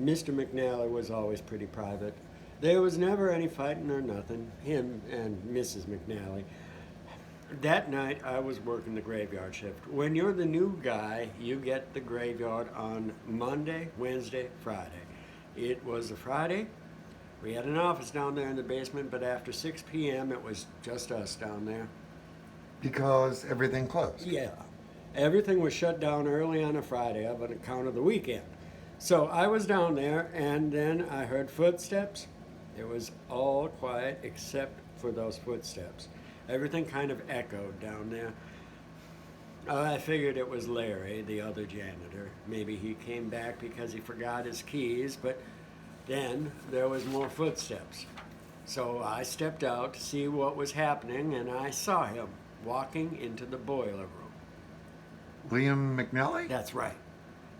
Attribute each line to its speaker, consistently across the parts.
Speaker 1: Mr. McNally was always pretty private. There was never any fighting or nothing, him and Mrs. McNally. That night, I was working the graveyard shift. When you're the new guy, you get the graveyard on Monday, Wednesday, Friday. It was a Friday. We had an office down there in the basement, but after 6 p.m., it was just us down there.
Speaker 2: Because everything closed.
Speaker 1: Yeah. Everything was shut down early on a Friday on account of the weekend. So I was down there, and then I heard footsteps. It was all quiet except for those footsteps. Everything kind of echoed down there. I figured it was Larry, the other janitor. Maybe he came back because he forgot his keys, but then there was more footsteps. So I stepped out to see what was happening, and I saw him walking into the boiler room.
Speaker 2: Liam McNally?
Speaker 1: That's right.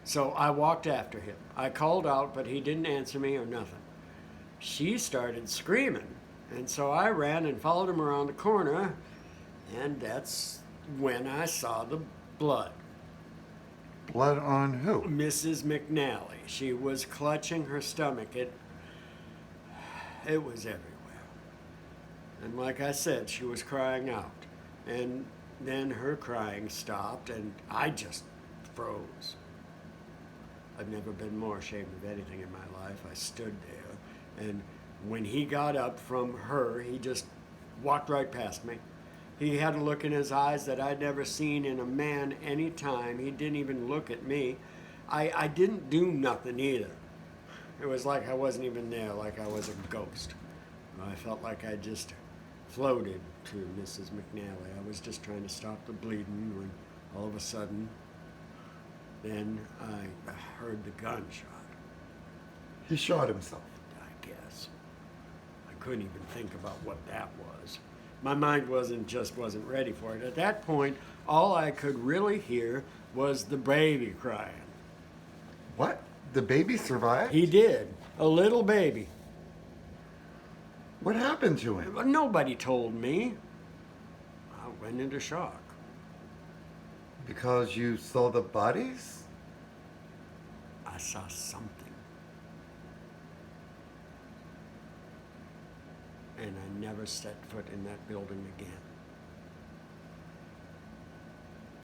Speaker 1: So I walked after him. I called out, but he didn't answer me or nothing. She started screaming, and so I ran and followed him around the corner, and that's when I saw the blood.
Speaker 2: Blood on who?
Speaker 1: Mrs. McNally. She was clutching her stomach. It was everywhere. And like I said, she was crying out. And then her crying stopped, and I just froze. I've never been more ashamed of anything in my life. I stood there, and when he got up from her, he just walked right past me. He had a look in his eyes that I'd never seen in a man any time. He didn't even look at me. I didn't do nothing either. It was like I wasn't even there, like I was a ghost. I felt like I just floated to Mrs. McNally. I was just trying to stop the bleeding when all of a sudden, then I heard the gunshot.
Speaker 2: He shot himself.
Speaker 1: I guess. I couldn't even think about what that was. My mind wasn't ready for it. At that point, all I could really hear was the baby crying.
Speaker 2: What? The baby survived?
Speaker 1: He did. A little baby.
Speaker 2: What happened to him?
Speaker 1: Nobody told me. I went into shock.
Speaker 2: Because you saw the bodies?
Speaker 1: I saw something. And I never set foot in that building again.